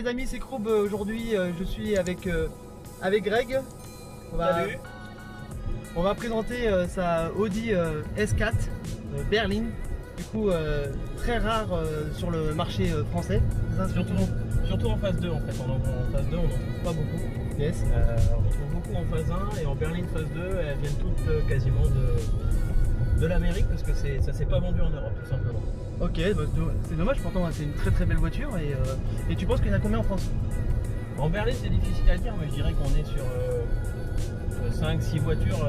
les amis, c'est Kroub. Aujourd'hui je suis avec Greg. Salut. On va présenter sa Audi S4 berline. Du coup très rare sur le marché français. Ça, Surtout en phase 2 en fait. En phase 2 on n'en trouve pas beaucoup. Yes. On en trouve beaucoup en phase 1 et en berline phase 2 elles viennent toutes quasiment de l'Amérique parce que ça s'est pas vendu en Europe tout simplement. Ok, bah, c'est dommage, pourtant c'est une très belle voiture et tu penses qu'il y en a combien en France? En berline c'est difficile à dire mais je dirais qu'on est sur 5-6 voitures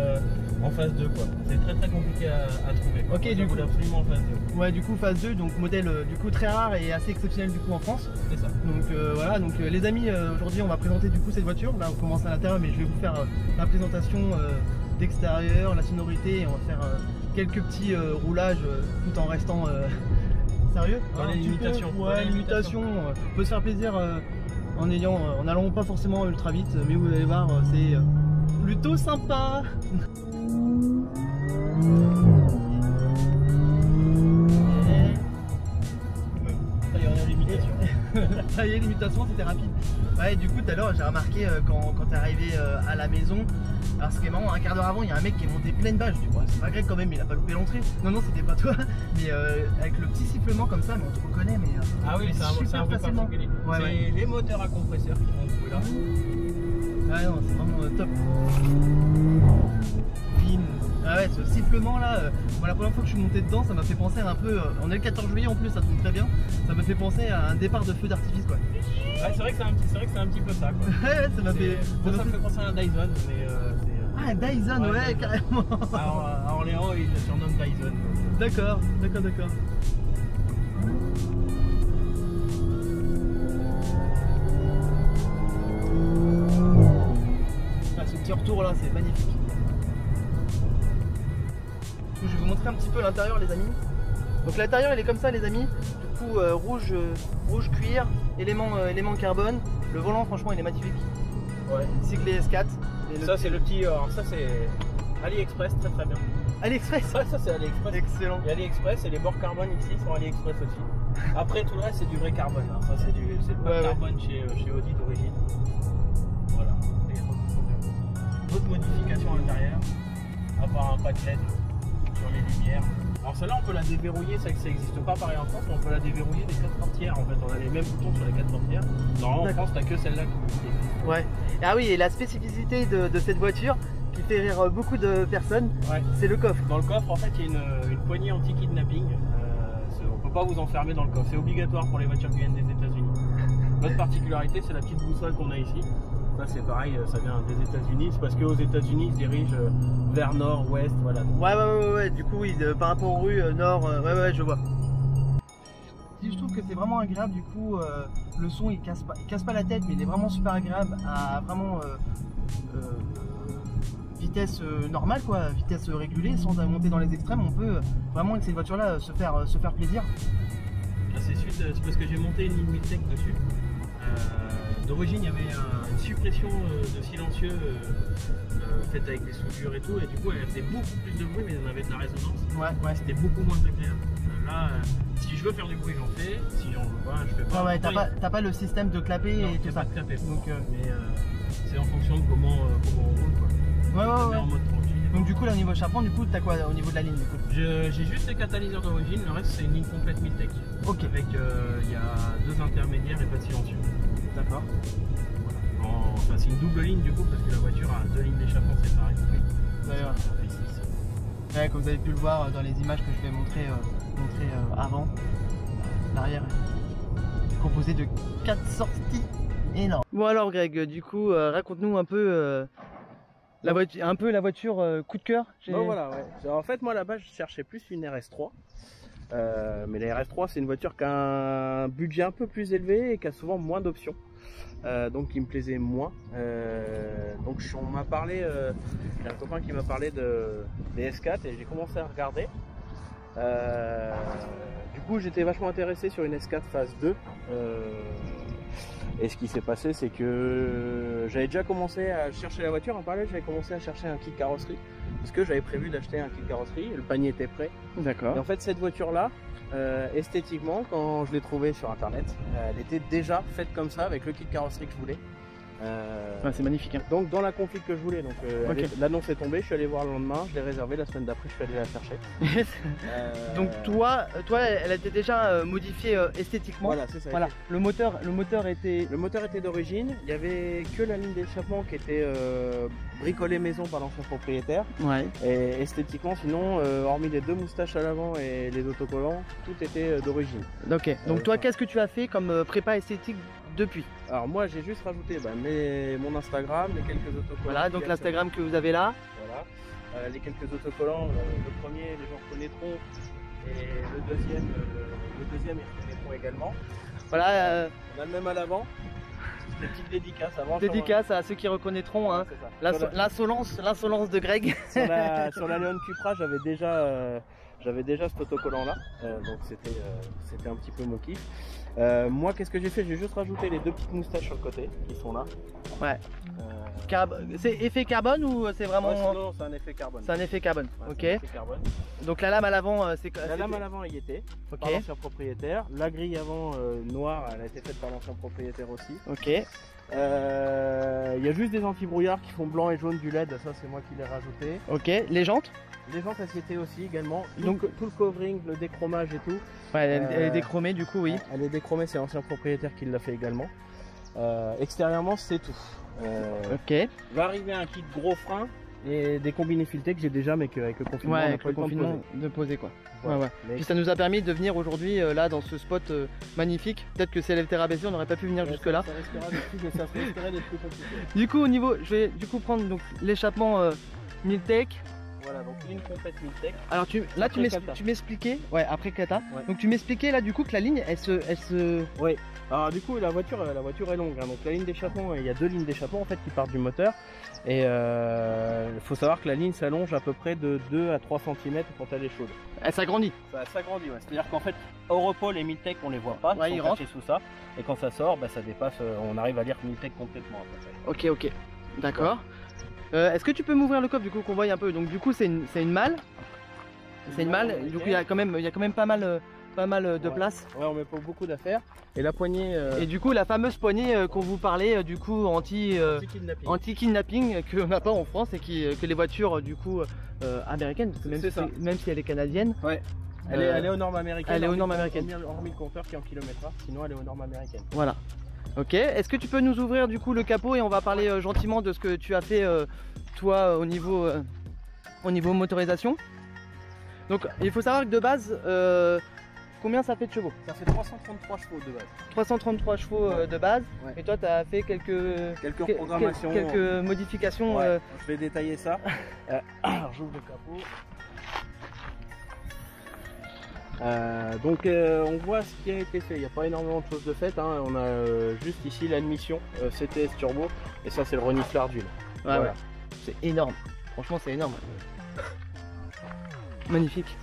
en phase 2 quoi. C'est très compliqué à trouver. Quoi. Ok, du coup absolument en phase 2. Ouais, du coup phase 2, donc modèle du coup très rare et assez exceptionnel du coup en France. C'est ça. Donc voilà, donc les amis, aujourd'hui on va présenter du coup cette voiture. Là on commence à l'intérieur mais je vais vous faire la présentation d'extérieur, la sonorité et on va faire quelques petits roulages tout en restant sérieux. Dans les limitations. Ouais, limitations. On peut se faire plaisir en allant pas forcément ultra vite, mais vous allez voir, c'est plutôt sympa. Ça y est, l'imitation, c'était rapide. Ouais, du coup, tout à l'heure, j'ai remarqué quand t'es arrivé à la maison, alors ce qui est marrant, un quart d'heure avant, il y a un mec qui est monté pleine bâche. Tu vois, c'est pas Greg quand même, il a pas loupé l'entrée. Non, c'était pas toi, mais avec le petit sifflement comme ça, mais on te reconnaît. Mais ah oui, c'est un peu particulier. Ouais, c'est les moteurs à compresseur qui vont jouer là. Ouais, non, c'est vraiment top. Bim. Ah ouais, ce sifflement là, moi, la première fois que je suis monté dedans, ça m'a fait penser un peu. On est le 14 juillet en plus, ça tombe très bien. Ça me fait penser à un départ de feu d'artifice quoi. Ouais, c'est vrai que c'est un petit peu ça quoi. Ouais, ça m'a fait. Ça me fait penser à un Dyson, mais ah, un Dyson, ouais, carrément. À Orléans, ils le surnomment Dyson. D'accord. Ah, ce petit retour là, c'est magnifique. Je vais vous montrer un petit peu l'intérieur les amis. Donc l'intérieur il est comme ça les amis. Du coup rouge cuir, élément carbone. Le volant franchement il est magnifique. Ouais. Cyclé S4. Ça c'est le petit. Alors ça c'est AliExpress, très bien. AliExpress. Ouais, ça c'est AliExpress. Excellent. Il y a AliExpress et les bords carbone ici sont AliExpress aussi. Après tout le reste c'est du vrai carbone. Hein. Ça c'est le pâte carbone chez Audi d'origine. Voilà. Et d'autres modifications à l'intérieur. À part un pack LED sur les lumières. Alors celle-là on peut la déverrouiller, ça n'existe pas pareil en France, mais on peut la déverrouiller des 4 portières en fait, on a les mêmes boutons sur les 4 portières. Normalement en France t'as que celle-là qui. Ouais. Ah oui, et la spécificité de cette voiture qui fait rire beaucoup de personnes, c'est le coffre. Dans le coffre en fait il y a une poignée anti-kidnapping, on peut pas vous enfermer dans le coffre, c'est obligatoire pour les voitures qui viennent des États-Unis. Notre particularité c'est la petite boussole qu'on a ici. Ça c'est pareil, ça vient des États-Unis, c'est parce qu'aux États-Unis ils se dirigent vers nord, ouest, voilà. Ouais, du coup oui, par rapport aux rues nord, ouais, je vois. Si je trouve que c'est vraiment agréable, du coup le son il casse pas la tête, mais il est vraiment super agréable à vraiment vitesse normale quoi, vitesse régulée, sans monter dans les extrêmes, on peut vraiment avec cette voiture là se faire plaisir. C'est parce que j'ai monté une ligne Miltech dessus. D'origine il y avait une suppression de silencieux faite avec des soudures et tout, et du coup elle faisait beaucoup plus de bruit mais elle avait de la résonance. Ouais. C'était beaucoup moins agréable. Là si je veux faire du bruit j'en fais, si j'en veux pas je fais pas. Ouais, t'as pas le système de clapper non, et tout ça. Pas de clapper. Donc, mais c'est en fonction de comment on roule quoi. Ouais. En mode tranquille. Donc du coup là au niveau charpent, du coup t'as quoi au niveau de la ligne du coup? J'ai juste les catalyseurs d'origine, le reste c'est une ligne complète Miltech. Ok. Avec il y a 2 intermédiaires et pas de silencieux. D'accord. Voilà. Enfin c'est une double ligne du coup parce que la voiture a 2 lignes d'échappement séparées. D'ailleurs. Ouais, comme vous avez pu le voir dans les images que je vais montrer avant, l'arrière est composé de 4 sorties énormes. Bon alors Greg, du coup raconte-nous un peu la voiture coup de cœur. Bon voilà ouais. En fait moi là-bas je cherchais plus une RS3. Mais la RS3 c'est une voiture qui a un budget un peu plus élevé et qui a souvent moins d'options. Donc qui me plaisait moins. Donc on m'a parlé, il y a un copain qui m'a parlé des S4 et j'ai commencé à regarder. Du coup j'étais vachement intéressé sur une S4 phase 2. Et ce qui s'est passé, c'est que j'avais déjà commencé à chercher la voiture. En parallèle, j'avais commencé à chercher un kit carrosserie parce que j'avais prévu d'acheter un kit carrosserie. Le panier était prêt. D'accord. Et en fait, cette voiture-là, esthétiquement, quand je l'ai trouvée sur internet, elle était déjà faite comme ça avec le kit carrosserie que je voulais. C'est magnifique. Hein. Donc dans la config que je voulais, donc Okay. l'annonce est tombée, je suis allé voir le lendemain, je l'ai réservé, la semaine d'après je suis allé la chercher. Donc toi, elle était déjà modifiée esthétiquement. Voilà, c'est ça. Voilà. Le moteur était. Le moteur était d'origine, il n'y avait que la ligne d'échappement qui était bricolée maison par l'ancien propriétaire. Ouais. Et esthétiquement, sinon, hormis les deux moustaches à l'avant et les autocollants, tout était d'origine. Ok. Donc toi, qu'est-ce que tu as fait comme prépa esthétique depuis? Alors moi, j'ai juste rajouté mon Instagram, les quelques autocollants. Voilà, donc l'Instagram que vous avez là. Voilà. Les quelques autocollants, le premier, les gens reconnaîtront, et le deuxième, ils reconnaîtront également. Voilà. On a le même à l'avant. Des petites dédicaces avant. Dédicace à ceux qui reconnaîtront hein. L'insolence de Greg. Sur la Leon Cupra, j'avais déjà cet autocollant là, donc c'était un petit peu mon kiff. Moi, qu'est-ce que j'ai fait? J'ai juste rajouté les deux petites moustaches sur le côté qui sont là. Ouais. C'est effet carbone ou c'est vraiment... Non, c'est un effet carbone. C'est un effet carbone, ouais, ok. Un effet carbone. Donc la lame à l'avant, c'est... La lame à l'avant y était, okay. Par l'ancien propriétaire. La grille avant noire, elle a été faite par l'ancien propriétaire aussi. Ok. Il y a juste des anti-brouillards qui font blanc et jaune du LED, ça c'est moi qui l'ai rajouté. Ok, les jantes? Les jantes elles y étaient aussi également. Donc tout le covering, le déchromage et tout. Ouais, elle est déchromée du coup, oui. Elle est déchromée, c'est l'ancien propriétaire qui l'a fait également. Extérieurement, c'est tout. Ok. Va arriver un kit gros frein et des combinés filetés que j'ai déjà, mais qu'avec le confinement, ouais, on n'a avec pas le eu le temps confinement de poser quoi. Ouais. Ouais. Puis ça nous a permis de venir aujourd'hui là dans ce spot magnifique. Peut-être que si elle était rabaissée, on n'aurait pas pu venir jusque là. Ça risquerait d'être plus compliqué. Du coup, au niveau, je vais du coup prendre donc l'échappement Miltech. Voilà, donc ligne complète Miltech. Alors tu m'expliquais, ouais, après kata. Ouais. Donc tu m'expliquais là du coup que la ligne, elle se... Oui. Alors du coup la voiture est longue. Hein. Donc la ligne d'échappement, il y a deux lignes d'échappement en fait qui partent du moteur. Et il faut savoir que la ligne s'allonge à peu près de 2 à 3 cm quand elle est chaude. Elle s'agrandit. Ça s'agrandit, ouais. C'est-à-dire qu'en fait, au repos, les Miltech, on les voit pas, ouais, ils sont cachés sous ça. Et quand ça sort, ça dépasse, on arrive à lire Miltech complètement. Ok, ok. D'accord. Est-ce que tu peux m'ouvrir le coffre du coup qu'on voit un peu? Donc du coup c'est une malle. C'est une malle, du coup il y a quand même pas mal de place. Ouais, on met pas beaucoup d'affaires. Et la poignée... Et du coup la fameuse poignée qu'on vous parlait du coup anti-kidnapping qu'on n'a pas en France et que les voitures du coup américaines, parce que même si elle est canadienne. Ouais. Elle est aux normes américaines. Elle est aux normes américaines. Hormis le compteur qui est en kilomètre/heure, sinon elle est aux normes américaines. Voilà. Ok, est-ce que tu peux nous ouvrir du coup le capot et on va parler gentiment de ce que tu as fait toi au niveau motorisation. Donc il faut savoir que de base, combien ça fait de chevaux? Ça fait 333 chevaux de base. 333 chevaux de base, ouais. Et toi tu as fait quelques programmations, quelques modifications. Ouais, je vais détailler ça. Alors j'ouvre le capot. Donc on voit ce qui a été fait, il n'y a pas énormément de choses de faites, hein. On a juste ici l'admission CTS turbo et ça c'est le reniflard d'huile. Ouais, voilà. Ouais. C'est énorme, franchement c'est énorme. Magnifique.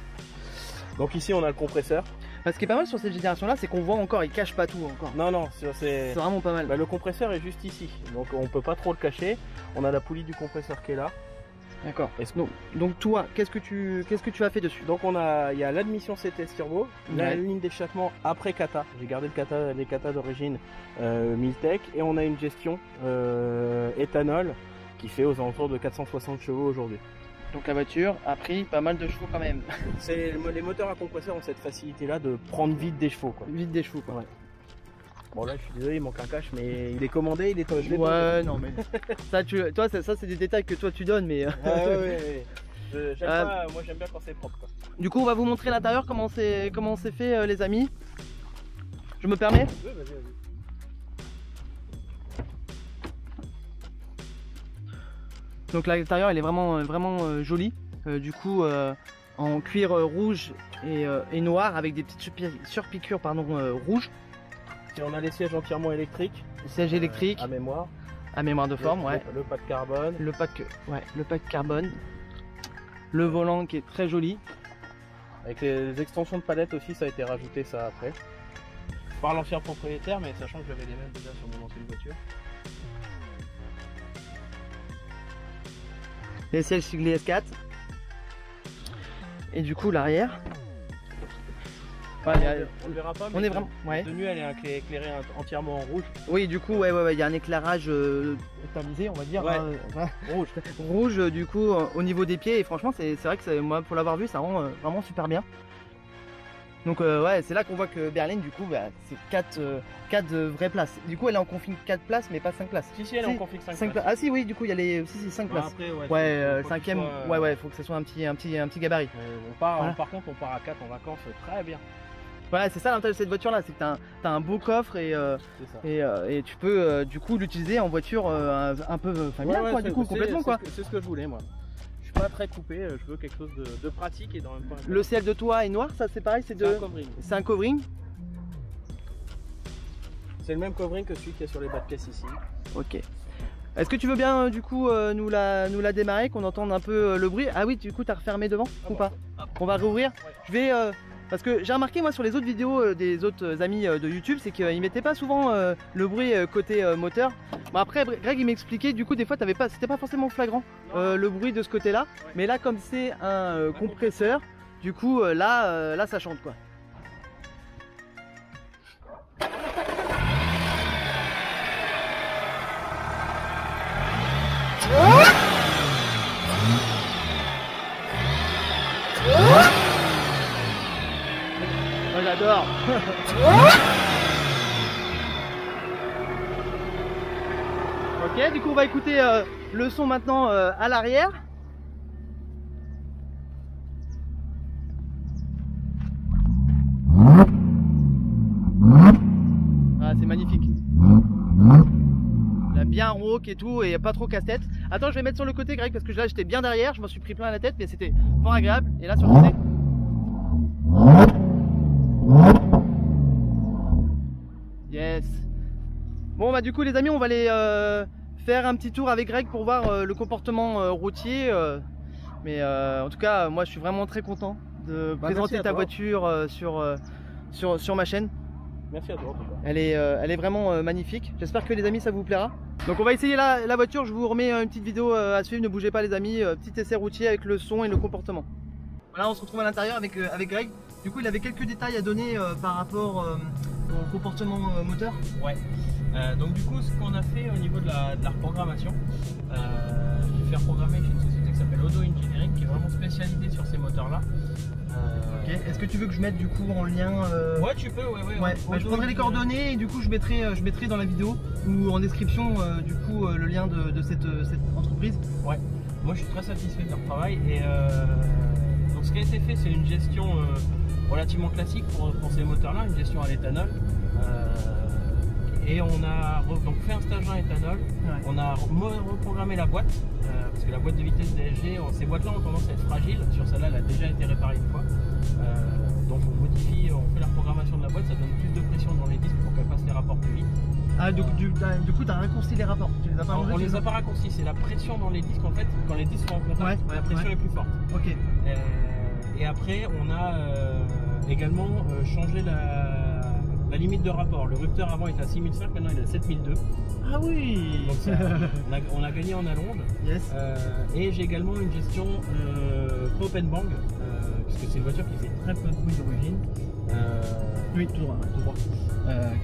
Donc ici on a le compresseur. Ce qui est pas mal sur cette génération là, c'est qu'on voit encore, il cache pas tout encore. Non, c'est vraiment pas mal. Le compresseur est juste ici, donc on peut pas trop le cacher. On a la poulie du compresseur qui est là. D'accord. Donc toi, qu'est-ce que tu as fait dessus? Donc il y a l'admission CTS turbo, la ligne d'échappement après kata. J'ai gardé les kata d'origine Miltech et on a une gestion éthanol qui fait aux alentours de 460 chevaux aujourd'hui. Donc la voiture a pris pas mal de chevaux quand même. Les moteurs à compresseur ont cette facilité là de prendre vite des chevaux quoi. Vite des chevaux quoi. Ouais. Bon là je suis désolé, il manque un cache mais il est commandé, il est je l'ai ouais non mais ça c'est des détails que toi tu donnes mais ouais. Moi j'aime bien quand c'est propre quoi. Du coup on va vous montrer l'intérieur comment c'est fait les amis. Je me permets? Oui, vas-y. Donc l'intérieur elle est vraiment joli. Du coup en cuir rouge et noir avec des petites surpiqûres rouges. Et on a les sièges entièrement électriques. Sièges électriques. À mémoire. À mémoire de forme, ouais. Le pack carbone. Le pack carbone. Le volant qui est très joli. Avec les extensions de palette aussi, ça a été rajouté ça après. par l'ancien propriétaire, mais sachant que j'avais les mêmes déjà sur mon ancienne voiture. Les sièges Sigley S4. Et du coup l'arrière. On ne verra pas, mais on est vraiment. Ouais. La tenue elle est éclairée entièrement en rouge. Oui, du coup, ouais, il y a un éclairage tamisé, on va dire. Ouais. Rouge. Rouge, du coup, au niveau des pieds. Et franchement, c'est vrai que moi, pour l'avoir vu, ça rend vraiment super bien. Donc, ouais, c'est là qu'on voit que berline, du coup, bah, c'est 4 vraies places. Du coup, elle est en config 4 places, mais pas 5 places. Si, elle est en config 5 places. Ah, si, oui, du coup, il y a les 5 places. Après, ouais, 5ème, ouais, faut que ce soit un petit gabarit. Par contre, on part à 4 en vacances, très bien. Voilà, c'est ça l'avantage de cette voiture là, c'est que tu as un beau coffre et tu peux du coup l'utiliser en voiture un peu familiale quoi, du coup complètement quoi. C'est ce que je voulais moi. Je suis pas très coupé, je veux quelque chose de pratique et dans le même temps. Le ciel de toit est noir, ça c'est pareil, c'est un covering. C'est un covering. C'est le même covering que celui qui est sur les bas de caisse ici. Ok. Est-ce que tu veux bien du coup nous la démarrer, qu'on entende un peu le bruit? Ah oui, du coup tu as refermé devant ou pas? On va rouvrir. Ouais. Je vais parce que j'ai remarqué moi sur les autres vidéos des autres amis de YouTube, c'est qu'ils mettaient pas souvent le bruit côté moteur. Bon, après Greg il m'expliquait du coup des fois c'était pas forcément flagrant le bruit de ce côté là, mais là comme c'est un compresseur, du coup là ça chante quoi. Oh, j'adore. Ok, du coup on va écouter le son maintenant à l'arrière. Ah, c'est magnifique. Là, bien rauque et tout, et pas trop casse-tête. Attends, je vais mettre sur le côté Greg parce que là j'étais bien derrière, je m'en suis pris plein la tête, mais c'était fort agréable. Et là sur le côté. Yes. Bon bah du coup les amis, on va aller faire un petit tour avec Greg pour voir le comportement routier. Mais en tout cas, moi je suis vraiment très content de présenter ta voiture sur ma chaîne. Merci à toi. Elle est vraiment magnifique. J'espère que les amis ça vous plaira. Donc on va essayer la voiture, je vous remets une petite vidéo à suivre, ne bougez pas les amis, petit essai routier avec le son et le comportement. Voilà, on se retrouve à l'intérieur avec Greg. Du coup il avait quelques détails à donner par rapport au comportement moteur. Ouais. Donc du coup ce qu'on a fait au niveau de la reprogrammation, j'ai fait reprogrammer chez une société qui s'appelle Odo Engineering qui est vraiment spécialisée sur ces moteurs là. Ok, est-ce que tu veux que je mette du coup en lien Ouais tu peux, ouais. Bah, je prendrai les coordonnées et du coup je mettrai dans la vidéo ou en description du coup le lien de cette entreprise. Ouais, moi je suis très satisfait de leur travail et donc ce qui a été fait c'est une gestion relativement classique pour ces moteurs là, une gestion à l'éthanol. Et on a donc fait un stage en éthanol, ouais. On a reprogrammé la boîte, parce que la boîte de vitesse DSG, ces boîtes-là ont tendance à être fragiles, sur celle-là elle a déjà été réparée une fois. Donc on modifie, on fait la programmation de la boîte, ça donne plus de pression dans les disques pour qu'elle passe les rapports plus vite. Ah, du coup tu as raccourci les rapports, tu les as pas on les a pas raccourcis, c'est la pression dans les disques en fait, quand les disques sont en contact, la pression est plus forte. Ok. Et après on a également changé la limite de rapport. Le rupteur avant était à 6005, maintenant il est à 7002. Ah oui. Donc ça, on a gagné en allonge. Yes. Et j'ai également une gestion pop and bang, puisque c'est une voiture qui fait très peu de bruit d'origine. Oui, tout droit.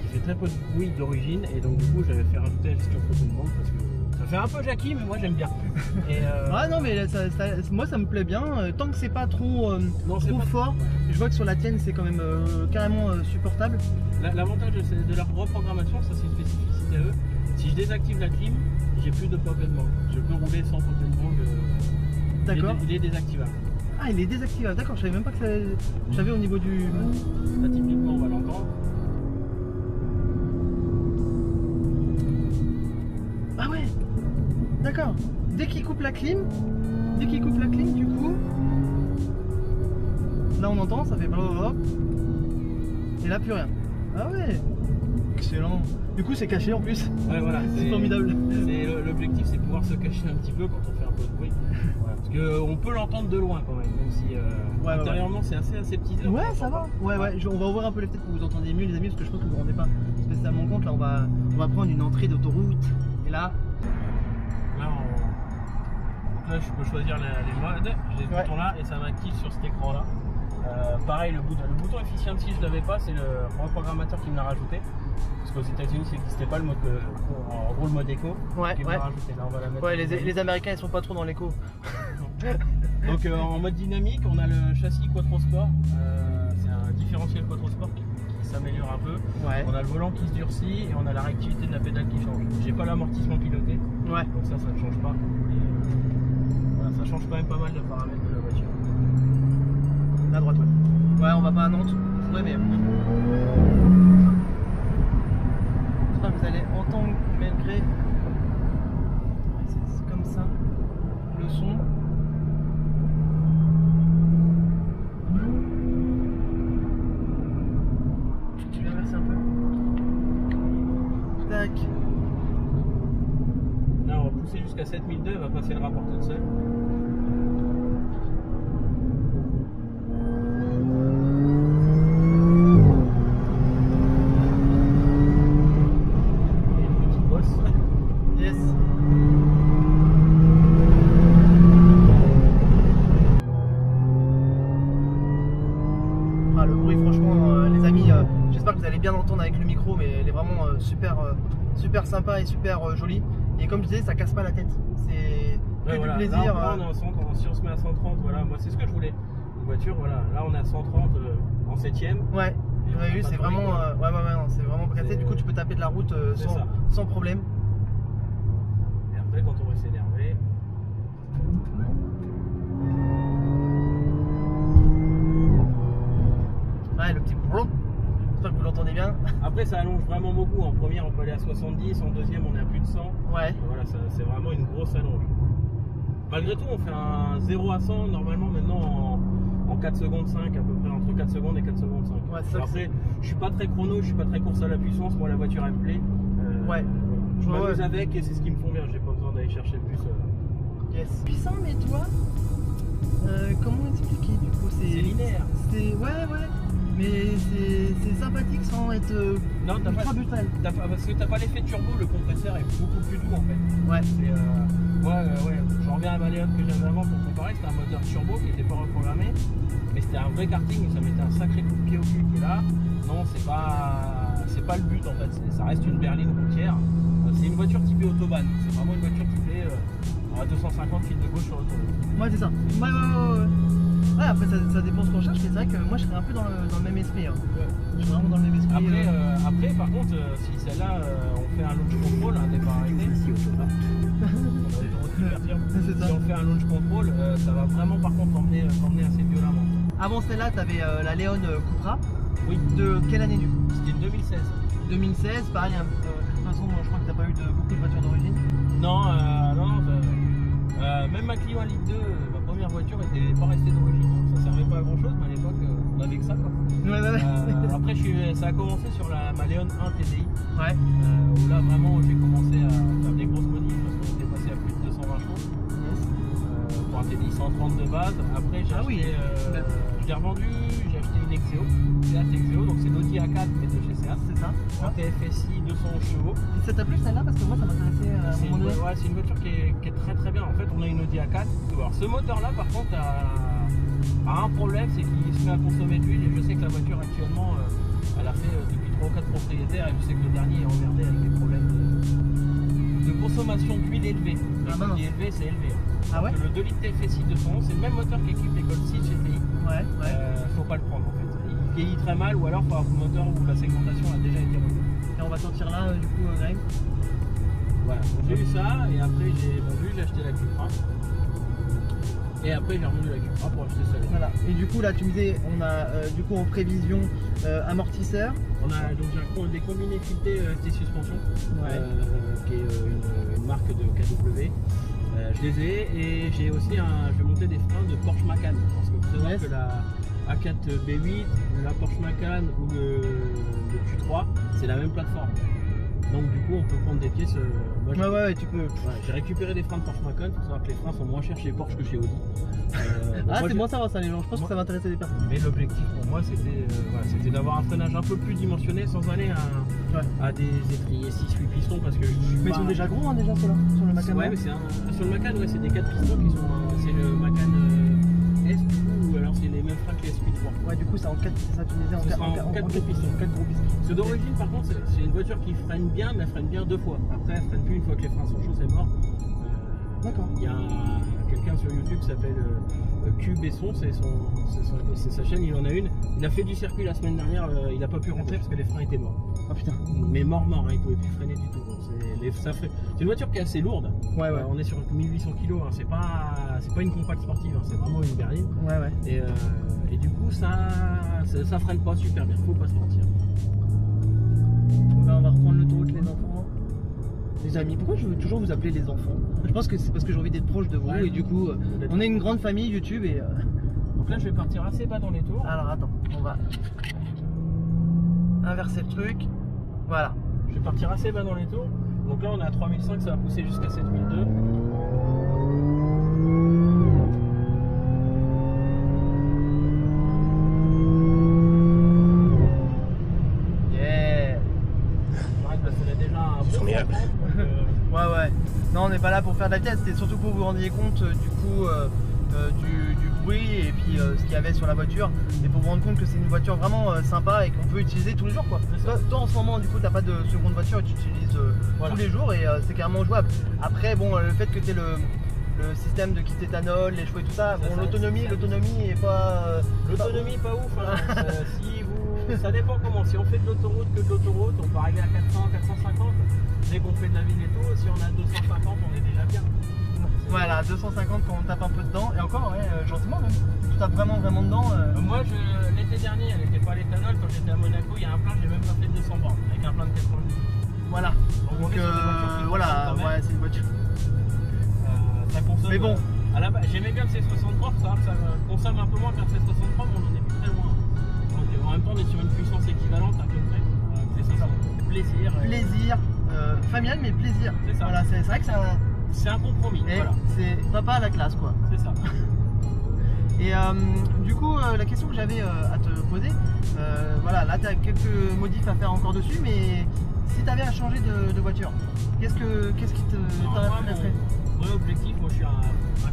Qui fait très peu de bruit d'origine, et donc du coup j'avais fait rajouter la gestion pop and bang parce que ça fait un peu Jackie, mais moi j'aime bien. Et ah non, mais moi ça me plaît bien, tant que c'est pas trop, trop fort. Ouais. Je vois que sur la tienne c'est quand même carrément supportable. L'avantage de la reprogrammation, ça c'est une spécificité à eux. Si je désactive la clim, j'ai plus de pop and bang. Je peux rouler sans pop and bang. D'accord. Il est désactivable. Ah, il est désactivable, d'accord, je savais même pas que ça. J'avais au niveau du. Là, typiquement, on va l'entendre. Ah ouais. D'accord. Dès qu'il coupe la clim, du coup, là on entend, ça fait blablabla. Et là plus rien. Ah ouais. Excellent. Du coup c'est caché en plus. Ouais voilà. C'est formidable. L'objectif c'est pouvoir se cacher un petit peu quand on fait un peu de bruit. Voilà. Parce qu'on peut l'entendre de loin quand même si intérieurement c'est assez petit. Ouais, ça va. Ouais, on va ouvrir un peu les fenêtres pour que vous entendiez mieux, les amis, parce que je pense que vous vous rendez pas spécialement compte. Là, on va prendre une entrée d'autoroute. Et là. Donc là, je peux choisir les modes. J'ai ce bouton là et ça m'active sur cet écran là. Pareil, le bouton efficiency, je l'avais pas, c'est le reprogrammateur qui me l'a rajouté. Parce qu'aux États-Unis, ça n'existait pas le mode, en gros, le mode éco. Qui me l'a rajouté. Là, on va la mettre. Ouais, les Américains ils sont pas trop dans l'éco. Donc en mode dynamique, on a le châssis Quattro Sport. C'est un différentiel Quattro Sport qui s'améliore un peu. Ouais. On a le volant qui se durcit et on a la réactivité de la pédale qui change. J'ai pas l'amortissement piloté. Ouais. Donc ça ne change pas. Voilà, ça change quand même pas mal de paramètres de la voiture. À droite, ouais. Ouais, on va pas à Nantes. Ouais, mais. J'espère que vous allez entendre malgré. C'est comme ça. Le son. Tu viens verser un peu. Tac. Là, on va pousser jusqu'à 7002, elle va passer le rapport toute seule. Bien entendre avec le micro, mais elle est vraiment super sympa et super jolie. Et comme je disais, ça casse pas la tête. C'est que du plaisir. Là, on est à 130, si on se met à 130, voilà, moi c'est ce que je voulais. Une voiture, voilà, là on est à 130 en 7ème. Ouais, j'avais vu, c'est vraiment, c'est vraiment cassé. Du coup, tu peux taper de la route sans problème. Et après, quand on va s'énerver. Ouais, le petit boulot. J'espère que vous l'entendez bien. Après, ça allonge vraiment beaucoup. En première, on peut aller à 70. En deuxième, on est à plus de 100. Ouais. Voilà, c'est vraiment une grosse allonge. Malgré tout, on fait un 0 à 100 normalement maintenant en 4 secondes 5, à peu près entre 4 secondes et 4 secondes 5. Ouais, ça, après, je suis pas très chrono, je suis pas très course à la puissance. Moi, la voiture, elle me plaît. Ouais. Je m'amuse avec et c'est ce qui me convient. J'ai pas besoin d'aller chercher plus. Yes. Puissant, mais toi, comment expliquer du coup? C'est linéaire. Ouais. Mais c'est sympathique sans être ultra brutal. Parce que t'as pas l'effet turbo, le compresseur est beaucoup plus doux en fait. Ouais. J'en reviens à la Maléon que j'avais avant pour comparer, c'était un moteur turbo qui n'était pas reprogrammé, mais c'était un vrai karting et ça mettait un sacré coup de pied au cul. Et là, non, c'est pas le but en fait, ça reste une berline routière. C'est une voiture typée autobahn, c'est vraiment une voiture typée à 250 fil de gauche sur l'autoroute. Ouais, c'est ça. Ouais, après ça dépend ce qu'on cherche, mais c'est vrai que moi je serais un peu dans le même esprit. Hein. Ouais. Je suis vraiment dans le même esprit. Après par contre, si celle-là, on fait un launch control, un départ arrêté, si on fait un launch control, ça va vraiment par contre t'emmener assez violemment. Avant celle-là, tu avais la Léon Cupra. Oui. De quelle année du coup? C'était 2016. 2016, pareil, de toute façon, je crois que tu n'as pas eu beaucoup de voitures d'origine. Non, même ma Clio 1 litre 2, ma première voiture n'était pas restée d'origine. Ça servait pas à grand chose, mais à l'époque, on avait que ça quoi. Ouais. Après, ça a commencé sur ma Léon 1 TDI. Ouais. Où là, vraiment, j'ai commencé à faire des grosses modifs parce qu'on était passé à plus de 220 chevaux. Pour un TDI 130 de base. Après, j'ai acheté, je l'ai revendu, j'ai acheté une Exeo, Seat Exeo, donc c'est l'Audi A4 mais de chez Seat. C'est ça. En TFSI 211 chevaux. Et ça t'a plu celle-là? Parce que moi ça m'intéressait à un moment donné. Ouais, c'est une voiture qui est très très bien. En fait, on a une Audi A4. Alors, ce moteur-là, par contre, a un problème, c'est qu'il se met à consommer de l'huile. Et je sais que la voiture actuellement, elle a fait depuis 3 ou 4 propriétaires. Et je sais que le dernier est emmerdé avec des problèmes de consommation d'huile élevée. Quand il est élevé, c'est élevé. Ah ouais? Le 2 litres TFSI 211, c'est le même moteur qu'équipe les Golf 6 GTI. Ouais. Faut pas le prendre en fait. Il vieillit très mal, ou alors il faut avoir un moteur où la segmentation a déjà été refaite. Et on va sortir là du coup, Greg. Voilà, j'ai eu ça et après j'ai vendu, j'ai acheté la Cupra. Et après j'ai revendu la Cupra pour acheter celle-là. Voilà. Et du coup là tu me disais, on a du coup en prévision amortisseur. On a donc j'ai des combinés filetés ST Suspension, qui est une marque de KW. Je les ai et j'ai aussi je vais monter des freins de Porsche Macan. Parce que vous savez que la A4 B8, la Porsche Macan ou le Q3, c'est la même plateforme. Donc du coup on peut prendre des pièces. Ouais, tu peux. J'ai récupéré des freins de Porsche Macan. Il faut savoir que les freins sont moins chers chez Porsche que chez Audi. Ah, c'est bon savoir ça, les gens. Je pense que ça va intéresser des personnes. Mais l'objectif pour moi c'était d'avoir un freinage un peu plus dimensionné sans aller à des étriers 6-8 pistons parce que mais ils sont déjà gros déjà ceux-là sur le Macan. Ouais, mais sur le Macan, c'est des 4 pistons qui sont. C'est le Macan S du coup, ou alors c'est les mêmes freins que les SP3. Ouais, du coup c'est en 4, c'est ça tu me disais, en 4 gros pistons. 4 gros pistons. Ceux d'origine par contre c'est une voiture qui freine bien, mais elle freine bien 2 fois. Après elle freine plus une fois que les freins sont chauds, c'est mort. D'accord. Il y a quelqu'un sur YouTube qui s'appelle Q Besson, c'est sa chaîne, il en a une. Il a fait du circuit la semaine dernière, il n'a pas pu rentrer parce que les freins étaient morts. Ah putain. Mais mort, hein, il pouvait plus freiner du tout. C'est une voiture qui est assez lourde. Ouais. On est sur 1800 kg, hein. C'est pas une compacte sportive, hein. C'est vraiment une berline. Ouais. Et du coup ça freine pas super bien, faut pas se mentir. Là, on va reprendre l'autoroute les enfants. Les amis, pourquoi je veux toujours vous appeler les enfants? Je pense que c'est parce que j'ai envie d'être proche de vous et du coup on est une grande famille YouTube et donc là je vais partir assez bas dans les tours. Alors attends, on va inverser le truc. Voilà. Je vais partir assez bas dans les tours. Donc là on est à 3005, ça va pousser jusqu'à 7002. Yeah. J'arrête parce qu'on a déjà un bon Ouais. Non, on n'est pas là pour faire de la vitesse, c'était surtout pour que vous vous rendiez compte du coup du bruit et puis ce qu'il y avait sur la voiture et pour vous rendre compte que c'est une voiture vraiment sympa et qu'on peut utiliser tous les jours quoi. Toi en ce moment du coup t'as pas de seconde voiture et tu utilises tous les jours et c'est carrément jouable. Après bon le fait que tu aies le système de kit éthanol, les chevaux et tout ça, bon l'autonomie est pas... L'autonomie pas ouf hein. Ça dépend comment, si on fait de l'autoroute que de l'autoroute, on peut arriver à 400, 450. Dès qu'on fait de la ville et tout, si on a 250 on est déjà bien. Voilà, 250 quand on tape un peu dedans, et encore, gentiment même. Tu tapes vraiment dedans. Moi, l'été dernier, elle n'était pas à l'éthanol, quand j'étais à Monaco, il y a un plein, j'ai même pas fait 200 bornes, avec un plein de 90. Voilà, donc voilà, ouais, c'est une voiture. Ça consomme. Mais bon. J'aimais bien le C63, ça consomme un peu moins qu'un C63, mais on en est plus très loin. Donc en même temps, on est sur une puissance équivalente à peu près. Plaisir, familial, mais plaisir. C'est ça. Voilà, c'est vrai que c'est un compromis. Voilà. C'est papa à la classe quoi. C'est ça. Et du coup la question que j'avais à te poser, voilà, là tu as quelques modifs à faire encore dessus, mais si tu avais à changer de voiture, qu'est-ce qui t'intéresserait? Mon objectif, moi je suis un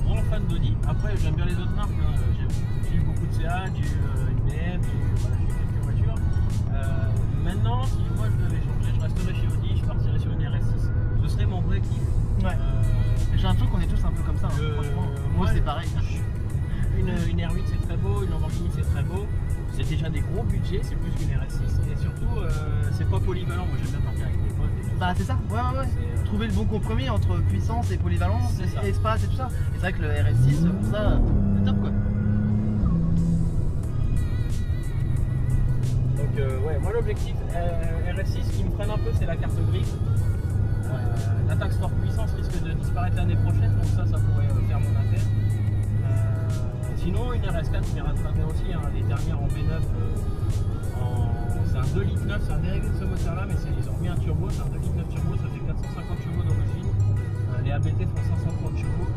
grand fan d'Audi. Après j'aime bien les autres marques, hein. J'ai eu beaucoup de CA, j'ai eu une BM, j'ai eu quelques voitures. Maintenant si moi je devais changer, je resterais chez Audi, je partirais sur une RS6. Ce serait mon vrai kiff. Ouais. J'ai l'impression qu'on est tous un peu comme ça, hein, franchement. Moi c'est pareil. Une R8 c'est très beau, une Lamborghini c'est très beau. C'est déjà des gros budgets, c'est plus qu'une RS6. Et surtout, c'est pas polyvalent. Moi j'aime bien partir avec des potes. Bah c'est ça, ouais. Trouver le bon compromis entre puissance et polyvalence, et espace et tout ça. Et c'est vrai que le RS6, pour ça, c'est top quoi. Donc ouais, moi l'objectif RS6 qui me freine un peu, c'est la carte grise. La taxe forte puissance risque de disparaître l'année prochaine, donc ça pourrait faire mon affaire. Sinon une RS4 m'ira très bien aussi, hein, les dernières en V9, c'est un 2 litres 9, c'est un dérivé de ce moteur là, mais ils ont remis un turbo, c'est un 2 litres 9 turbo, ça fait 450 chevaux d'origine, les ABT font 530 chevaux,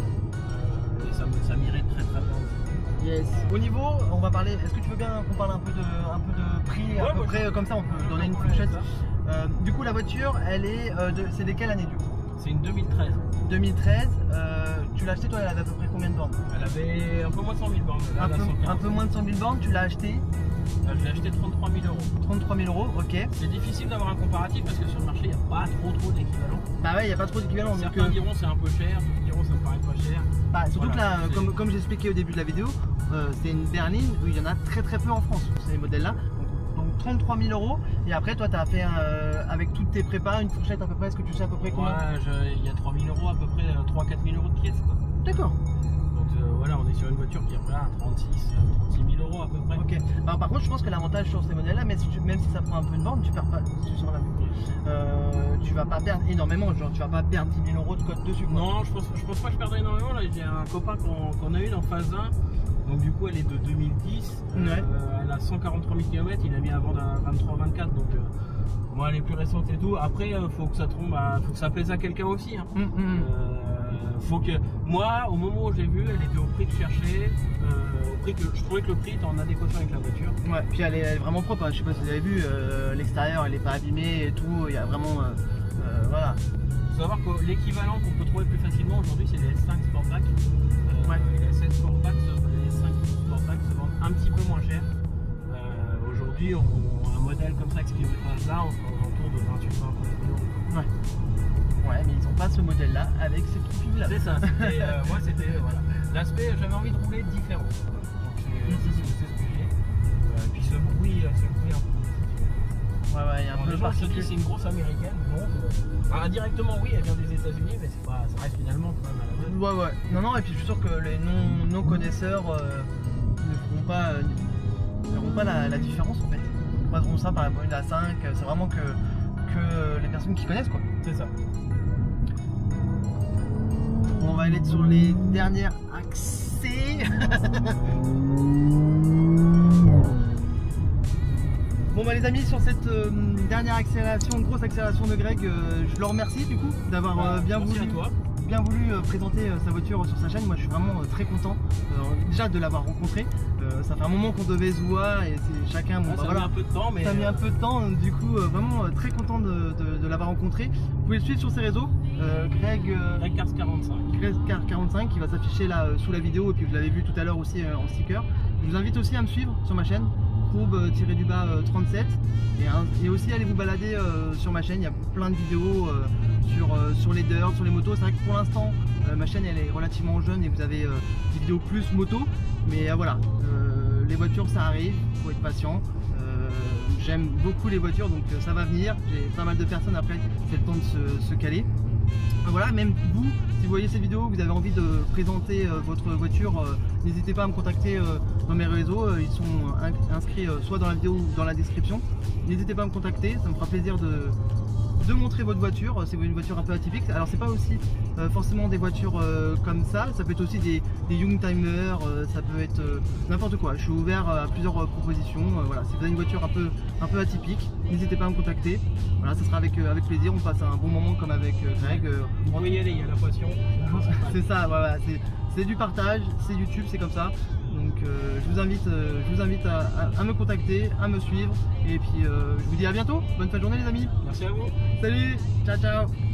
et ça m'irait très bien aussi. Yes. Au niveau, on va parler, est-ce que tu veux bien qu'on parle un peu de prix, à peu près comme ça on peut donner une fourchette. Du coup la voiture, elle est, c'est de quelle année du coup? C'est une 2013. 2013, tu l'as acheté toi, elle avait à peu près combien de bornes? Elle avait un peu moins de 100 000 bornes. Un peu moins de 100 000 bornes, tu l'as acheté? Je l'ai acheté 33 000 euros. 33 000 euros, ok. C'est difficile d'avoir un comparatif parce que sur le marché il n'y a pas trop d'équivalent. Bah ouais, il n'y a pas trop d'équivalent. Certains diront c'est un peu cher, d'autres diront ça me paraît pas cher. Bah surtout que là, comme j'ai expliqué au début de la vidéo, c'est une berline où il y en a très peu en France, ces modèles-là. Donc 33 000 euros, et après toi tu as fait avec toutes tes prépas une fourchette à peu près, est-ce que tu sais à peu près combien? Ouais, il y a 3 000 euros à peu près, 3-4 000 euros de pièces quoi. D'accord. Donc voilà, on est sur une voiture qui est à 36 000 euros à peu près. Ok. Bah, par contre je pense que l'avantage sur ces modèles-là, même si ça prend un peu de borne, tu perds pas, tu vas pas perdre énormément, genre tu vas pas perdre 10 000 euros de code dessus quoi. Non, je pense pas que je perdrai énormément. Là j'ai un copain qu'on a eu en phase 1. Donc du coup elle est de 2010, Ouais. elle a 143 000 km, il a mis avant d'un 23-24, donc bon, elle est plus récente et tout. Après faut que ça tombe, faut que ça plaise à quelqu'un aussi. Hein. Faut que moi, au moment où je l'ai vue, elle était au prix que je cherchais, au prix que je trouvais que le prix était en adéquation avec la voiture. Ouais, puis elle est vraiment propre, hein. Je sais pas si vous avez vu, l'extérieur elle est pas abîmée et tout, il y a vraiment voilà. Faut savoir que l'équivalent qu'on peut trouver plus facilement aujourd'hui c'est les S5 Sportback. Ouais. Les S5 Sportback se vendent un petit peu moins cher. Aujourd'hui un modèle comme ça avec ce kilométrage là on sera aux alentours de 28 000 €. Ouais. Ouais, mais ils ont pas ce modèle là avec cette cuve là. C'est ça, moi c'était voilà. L'aspect, j'avais envie de rouler différent. Donc c'est ce que j'ai. Puis ce bruit un peu. Ouais, il y a un peu de particulier. C'est une grosse américaine, non indirectement oui, elle vient des États-Unis, mais ça reste finalement quand même à la mode. Ouais. Non, et puis je suis sûr que les non connaisseurs ne verront pas la différence en fait. Ils croiseront ça par rapport à une A5, c'est vraiment que les personnes qui connaissent quoi. C'est ça. Bon, on va aller sur les derniers accès. Bon bah les amis, sur cette dernière accélération, grosse accélération de Greg, je le remercie du coup d'avoir bien voulu présenter sa voiture sur sa chaîne. Moi je suis vraiment très content déjà de l'avoir rencontré. Ça fait un moment qu'on devait se voir et c'est chacun bon, ça a mis un peu de temps, mais ça a mis un peu de temps, du coup vraiment très content de l'avoir rencontré. Vous pouvez le suivre sur ses réseaux, Greg Cars 45. Greg Cars 45 qui va s'afficher là sous la vidéo, et puis vous l'avez vu tout à l'heure aussi en sticker. Je vous invite aussi à me suivre sur ma chaîne Proub-37 et aussi allez vous balader sur ma chaîne. Il y a plein de vidéos sur les dirt, sur les motos. C'est vrai que pour l'instant ma chaîne elle est relativement jeune et vous avez des vidéos plus moto, mais voilà, les voitures ça arrive, il faut être patient. J'aime beaucoup les voitures, donc ça va venir. J'ai pas mal de personnes, après c'est le temps de se caler. Voilà, même vous, si vous voyez cette vidéo, vous avez envie de présenter votre voiture, n'hésitez pas à me contacter dans mes réseaux, ils sont inscrits soit dans la vidéo ou dans la description. N'hésitez pas à me contacter, ça me fera plaisir de montrer votre voiture. C'est une voiture un peu atypique. Alors c'est pas aussi forcément des voitures comme ça peut être aussi des Youngtimer, ça peut être n'importe quoi. Je suis ouvert à plusieurs propositions. Voilà, si vous avez une voiture un peu atypique, n'hésitez pas à me contacter. Voilà, ça sera avec plaisir, on passe un bon moment comme avec Greg. Vous pouvez y aller, il y a la passion. C'est ça, voilà, c'est du partage, c'est YouTube, c'est comme ça. Donc je vous invite à me contacter, à me suivre, et puis je vous dis à bientôt, bonne fin de journée les amis. Merci à vous. Salut, ciao ciao.